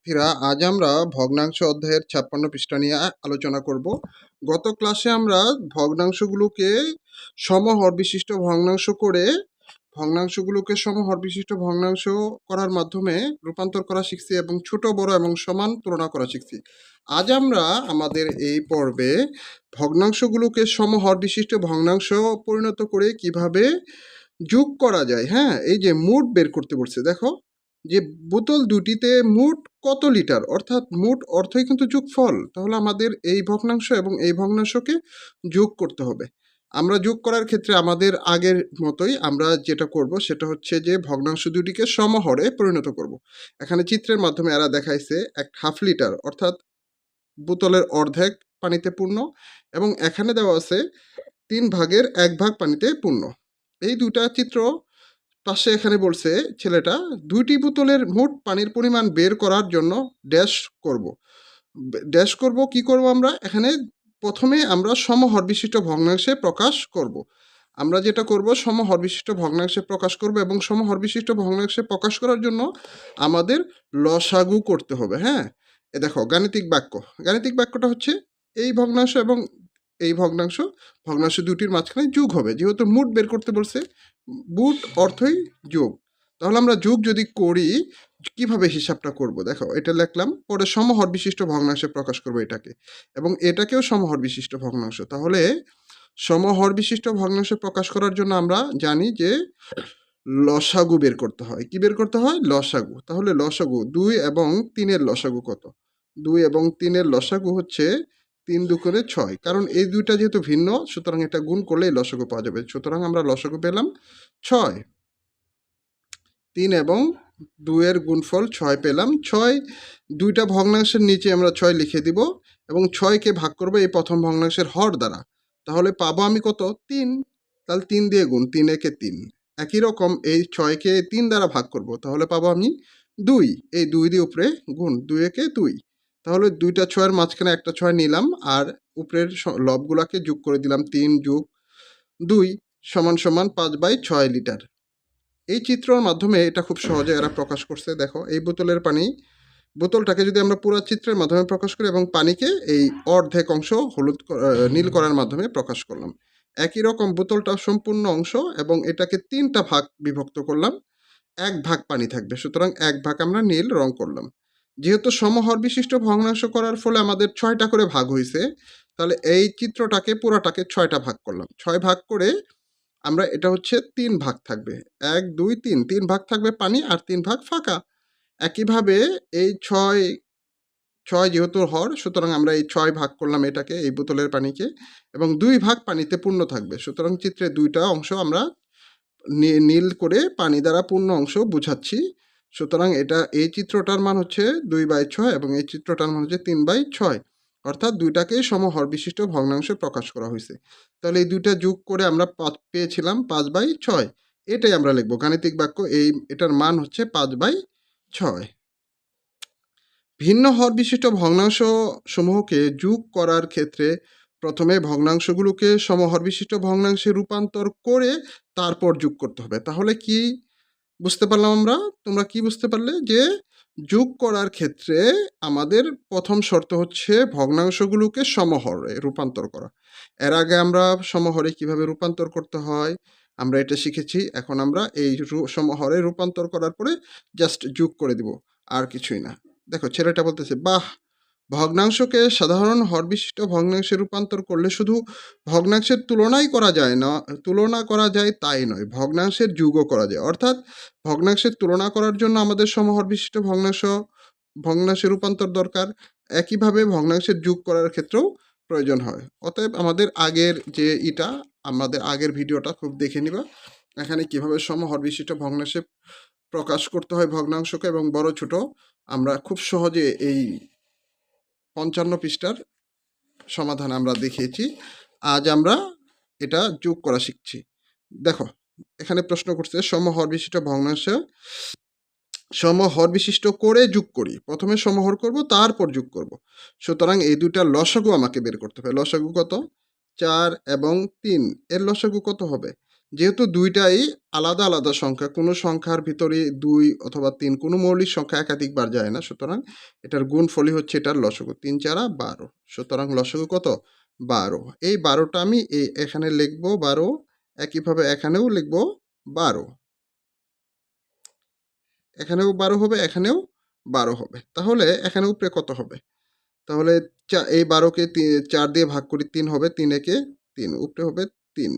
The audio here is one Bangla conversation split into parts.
শিক্ষার্থীরা, আজ আমরা ভগ্নাংশ অধ্যায়ের 56 পৃষ্ঠা নিয়ে আলোচনা করব। গত ক্লাসে আমরা ভগ্নাংশগুলোকে সমহর বিশিষ্ট ভগ্নাংশ করার মাধ্যমে রূপান্তর করা শিখছি এবং ছোট বড় এবং সমান তুলনা করা শিখছি। আজ আমরা আমাদের এই পর্বে ভগ্নাংশগুলোকে সমহর বিশিষ্ট ভগ্নাংশ পরিণত করে কিভাবে যোগ করা যায়। হ্যাঁ, এই যে মোট বের করতে বলছে, দেখো যে বোতল দুটিতে মোট কত লিটার, অর্থাৎ মোট অর্থই কিন্তু যোগফল। তাহলে আমাদের এই ভগ্নাংশ এবং এই ভগ্নাংশকে যোগ করতে হবে। আমরা যোগ করার ক্ষেত্রে আমাদের আগের মতোই আমরা যেটা করব সেটা হচ্ছে যে ভগ্নাংশ দুটিকে সমহরে পরিণত করব। এখানে চিত্রের মাধ্যমে এরা দেখাইছে এক হাফ লিটার, অর্থাৎ বোতলের অর্ধেক পানিতে পূর্ণ, এবং এখানে দেওয়া আছে 3/1 পানিতে পূর্ণ। এই দুটা চিত্র পাশে এখানে বলছে ছেলেটা দুইটি বোতলের মোট পানির পরিমাণ বের করার জন্য ড্যাশ করব কি করব আমরা এখানে প্রথমে আমরা সমহর বিশিষ্ট ভগ্নাংশে প্রকাশ করব। আমরা যেটা করব সমহর বিশিষ্ট ভগ্নাংশে প্রকাশ করব, এবং সমহর বিশিষ্ট ভগ্নাংশে প্রকাশ করার জন্য আমাদের লসাগু করতে হবে। হ্যাঁ, এ দেখো গাণিতিক বাক্যটা হচ্ছে এই ভগ্নাংশ এবং এই ভগ্নাংশ দুটির মাঝখানে যোগ হবে। যেহেতু মোট বের করতে বলছে, মোট অর্থই যোগ। তাহলে আমরা যোগ যদি করি কিভাবে হিসাবটা করব, দেখো এটা লিখলাম, পরে সমহর বিশিষ্ট ভগ্নাংশে প্রকাশ করব এটাকে, এবং এটাকেও সমহর বিশিষ্ট ভগ্নাংশ। তাহলে সমহর বিশিষ্ট ভগ্নাংশে প্রকাশ করার জন্য আমরা জানি যে লসাগু বের করতে হয়। কি বের করতে হয়? লসাগু। তাহলে লসাগু 2 এবং 3-এর লসাগু কত? 2 এবং 3-এর লসাগু হচ্ছে 3 দুগুণে 6। কারণ এই দুইটা যেহেতু ভিন্ন, সুতরাং এটা গুণ করলেই লসাগু পাওয়া যাবে। সুতরাং আমরা লসাগু পেলাম 6। 3 এবং 2 এর গুণফল 6 পেলাম। 6 দুইটা ভগ্নাংশের নিচে আমরা 6 লিখে দিব, এবং 6কে ভাগ করব এই প্রথম ভগ্নাংশের হর দ্বারা। তাহলে পাবো আমি কত? 3। তাহলে 3 দিয়ে গুণ, 3 একে 3। একই রকম এই 6কে 3 দ্বারা ভাগ করব, তাহলে পাবো আমি 2। এই 2 দিয়ে উপরে গুণ, 2 একে 2। তাহলে দুইটা 6-এর মাঝখানে একটা 6 নিলাম, আর উপরের লবগুলাকে যোগ করে দিলাম। 3 যোগ 2 সমান সমান 5/6 লিটার। এই চিত্রের মাধ্যমে এটা খুব সহজে এরা প্রকাশ করছে। দেখো এই বোতলটাকে যদি আমরা পুরো চিত্রের মাধ্যমে প্রকাশ করি এবং পানিকে এই অর্ধেক অংশ নীল করার মাধ্যমে প্রকাশ করলাম। একই রকম বোতলটা সম্পূর্ণ অংশ, এবং এটাকে 3টা ভাগ বিভক্ত করলাম, 1 ভাগ পানি থাকবে, সুতরাং 1 ভাগ আমরা নীল রং করলাম। যেহেতু সমহর বিশিষ্ট ভগ্নাংশ করার ফলে আমাদের 6টা করে ভাগ হয়েছে, তাহলে এই চিত্রটাকে পুরাটাকে 6টা ভাগ করলাম। 6 ভাগ করে আমরা এটা হচ্ছে 3 ভাগ থাকবে, 1 2 3, 3 ভাগ থাকবে পানি আর 3 ভাগ ফাঁকা। একইভাবে এই 6 যেহেতু হর, সুতরাং আমরা এই 6 ভাগ করলাম এটাকে, এই বোতলের পানিকে, এবং 2 ভাগ পানিতে পূর্ণ থাকবে। সুতরাং চিত্রে দুইটা অংশ আমরা নীল করে পানি দ্বারা পূর্ণ অংশ বুঝাচ্ছি। সুতরাং এই চিত্রটার মান হচ্ছে 2/6 এবং এই চিত্রটার মান হচ্ছে 3/6, অর্থাৎ দুইটাকেই সমহর বিশিষ্ট ভগ্নাংশে প্রকাশ করা হয়েছে। তাহলে এই দুইটা যোগ করে আমরা পেয়েছিলাম 5/6। এটাই আমরা লিখব গাণিতিক বাক্য, এটার মান হচ্ছে 5/6। ভিন্ন হর বিশিষ্ট ভগ্নাংশ সমূহকে যোগ করার ক্ষেত্রে প্রথমে ভগ্নাংশগুলোকে সমহর বিশিষ্ট ভগ্নাংশে রূপান্তর করে তারপর যোগ করতে হবে। তাহলে কি বুঝতে পারলাম আমরা? তোমরা কি বুঝতে পারলে? যে যোগ করার ক্ষেত্রে আমাদের প্রথম শর্ত হচ্ছে ভগ্নাংশগুলোকে সমহরে রূপান্তর করা। এর আগে আমরা সমহরে কিভাবে রূপান্তর করতে হয় আমরা এটা শিখেছি। এখন আমরা এই সমহরে রূপান্তর করার পরে জাস্ট যোগ করে দিব, আর কিছুই না। দেখো ছেলেটা বলতেছে, বাহ, ভগ্নাংশকে সাধারণ হরবিশিষ্ট ভগ্নাংশে রূপান্তর করলে শুধু ভগ্নাংশের তুলনা করা যায় তাই নয়, ভগ্নাংশের যোগও করা যায়। অর্থাৎ ভগ্নাংশের তুলনা করার জন্য আমাদের সমহর বিশিষ্ট ভগ্নাংশে রূপান্তর দরকার, একইভাবে ভগ্নাংশের যোগ করার ক্ষেত্রেও প্রয়োজন হয়। অতএব আমাদের আগের ভিডিওটা খুব দেখে নিবা, এখানে কিভাবে সমহর বিশিষ্ট ভগ্নাংশে প্রকাশ করতে হয় ভগ্নাংশকে, এবং বড় ছোট আমরা খুব সহজে এই 55 পৃষ্ঠার সমাধান আমরা দেখিয়েছি। আজ আমরা এটা যোগ করা শিখছি। দেখো এখানে প্রশ্ন করছে সমহর বিশিষ্ট ভগ্নাংশ সমহর বিশিষ্ট করে যোগ করি। প্রথমে সমহর করব, তারপর যোগ করব। সুতরাং এই দুইটা লসাগু আমাকে বের করতে হবে। লসাগু কত? 4 এবং 3 এর লসাগু কত হবে? যেহেতু দুইটাই আলাদা আলাদা সংখ্যা, কোনো সংখ্যার ভিতরে ২ অথবা ৩ কোনো মৌলিক সংখ্যা একাধিকবার যায় না, সুতরাং এটার গুণফলই হচ্ছে এটার লসাগু। ৩ 4 12, সুতরাং লসাগু কত? ১২। এই ১২টা আমি এখানে লিখব ১২, একইভাবে এখানেও লিখব ১২। এখানেও ১২ হবে, এখানেও ১২ হবে। তাহলে এখানে উপরে কত হবে? তাহলে এই ১২কে ৪ দিয়ে ভাগ করি, ৩ হবে, ৩ একে ৩, উপরে হবে ৩।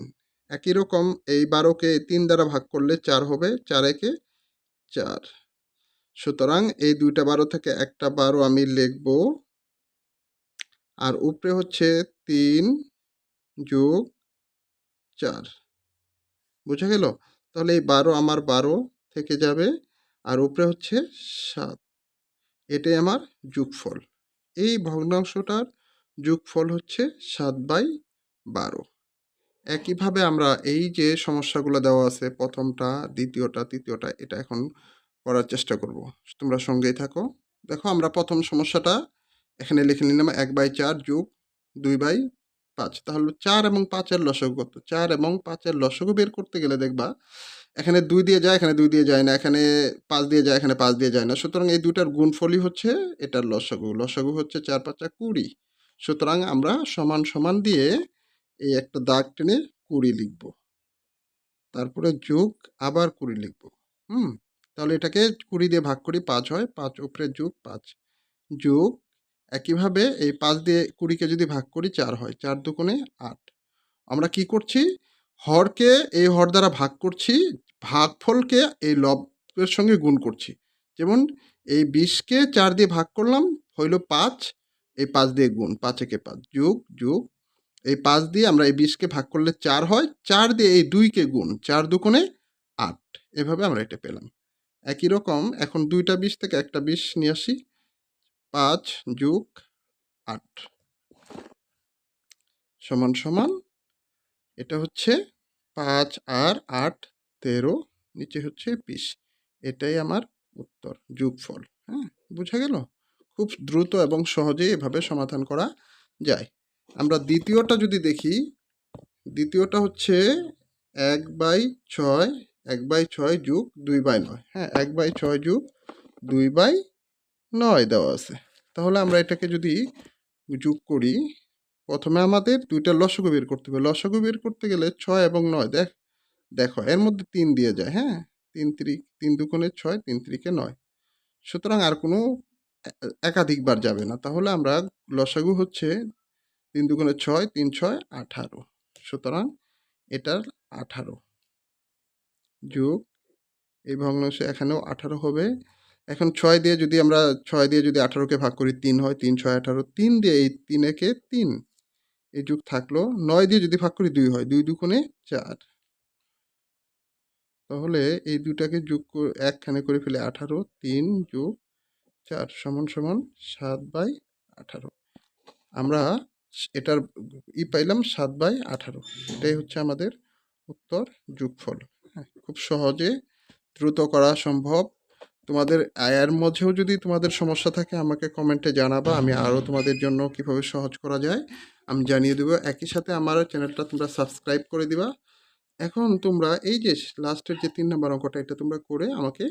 একই রকম এই ১২কে ৩ দ্বারা ভাগ করলে ৪ হবে, ৪ একে ৪। সুতরাং এই দুইটা ১২ থেকে একটা ১২ আমি লিখব, আর উপরে হচ্ছে ৩ যোগ ৪। বুঝা গেল? তাহলে এই ১২ আমার ১২ থেকে যাবে, আর উপরে হচ্ছে ৭। এটাই আমার যোগফল। এই ভগ্নাংশটার যোগফল হচ্ছে ৭/১২। একইভাবে আমরা এই যে সমস্যাগুলো দেওয়া আছে, প্রথমটা, দ্বিতীয়টা, তৃতীয়টা, এটা এখন করার চেষ্টা করব। তোমরা সঙ্গেই থাকো। দেখো, আমরা প্রথম সমস্যাটা এখানে লিখে নিলাম ১/৪ যোগ ২/৫। তাহলে ৪ এবং ৫ এর লসাগু কত? ৪ এবং ৫ এর লসাগু বের করতে গেলে দেখবা এখানে ২ দিয়ে যায়, এখানে ২ দিয়ে যায় না, এখানে ৫ দিয়ে যায়, এখানে ৫ দিয়ে যায় না। সুতরাং এই দুটার গুণফলই হচ্ছে এটার লসাগু। লসাগু হচ্ছে ৪ ৫ ২০। সুতরাং আমরা সমান সমান দিয়ে এই একটা দাগ টেনে ২০ লিখব। তারপরে যোগ আবার ২০ লিখব। তাহলে এটাকে ২০ দিয়ে ভাগ করি, ৫ হয়, ৫ উপরে যোগ ৫ যোগ একইভাবে এই ৫ দিয়ে ২০কে যদি ভাগ করি ৪ হয়, ৪ দুগুণে ৮। আমরা কি করছি? হরকে এই হর দ্বারা ভাগ করছি, ভাগফলকে এই লবের সঙ্গে গুণ করছি। যেমন এই ২০কে ৪ দিয়ে ভাগ করলাম, হইল ৫, এই ৫ দিয়ে গুণ, ৫ একে ৫ যোগ যোগ এই ৫ দিয়ে আমরা এই ২০কে ভাগ করলে ৪ হয়, ৪ দিয়ে এই ২কে গুণ, ৪ দুগুণে ৮। এভাবে আমরা এটা পেলাম। একই রকম এখন দুইটা ২০ থেকে একটা ২০ নিয়ে আসি, ৫ যোগ ৮ সমান সমান এটা হচ্ছে ৫ আর ৮ ১৩, নিচে হচ্ছে ২০। এটাই আমার উত্তর, যোগফল। হ্যাঁ, বুঝা গেল? খুব দ্রুত এবং সহজেই এভাবে সমাধান করা যায়। আমরা দ্বিতীয়টা যদি দেখি, দ্বিতীয়টা হচ্ছে ১/৬, ১/৬ যোগ ২/৯। হ্যাঁ, ১/৬ যোগ ২/৯ দেওয়া আছে। তাহলে আমরা এটাকে যদি যোগ করি, প্রথমে আমাদের দুইটা লসাগু বের করতে হবে। লসাগু বের করতে গেলে ৬ এবং ৯ দেখো এর মধ্যে ৩ দিয়ে যায়। হ্যাঁ, ৩ দুগুণে ৬, ৩ তিরিকে ৯। সুতরাং আর কোনো একাধিকবার যাবে না। তাহলে আমরা লসাগু হচ্ছে ৩ দুগুণে ৬, ৩ ৬ ১৮। সুতরাং এটার ১৮ যোগ এই ভগ্নাংশে এখানেও ১৮ হবে। এখন ৬ দিয়ে যদি আমরা ৬ দিয়ে যদি ১৮কে ভাগ করি ৩ হয়, ৩ ৬ ১৮, ৩ দিয়ে এই ৩ একে ৩, এই যোগ থাকলো। ৯ দিয়ে যদি ভাগ করি ২ হয়, ২ দুগুণে ৪। তাহলে এই দুটাকে যোগ একখানে করে ফেলে ১৮, ৩ যোগ ৪ সমান সমান ৭/১৮। আমরা এটার পাইলাম ৭/১৮। এটাই হচ্ছে আমাদের উত্তর, যোগফল। হ্যাঁ, খুব সহজে দ্রুত করা সম্ভব। তোমাদের এর মধ্যেও যদি তোমাদের সমস্যা থাকে আমাকে কমেন্টে জানাবা, আমি আরও তোমাদের জন্য কিভাবে সহজ করা যায় আমি জানিয়ে দেবো। একই সাথে আমার চ্যানেলটা তোমরা সাবস্ক্রাইব করে দিবা। এখন তোমরা এই যে লাস্টের যে ৩ নম্বর অঙ্কটা, এটা তোমরা করে আমাকে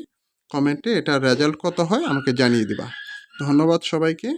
কমেন্টে এটার রেজাল্ট কত হয় আমাকে জানিয়ে দিবা। ধন্যবাদ সবাইকে।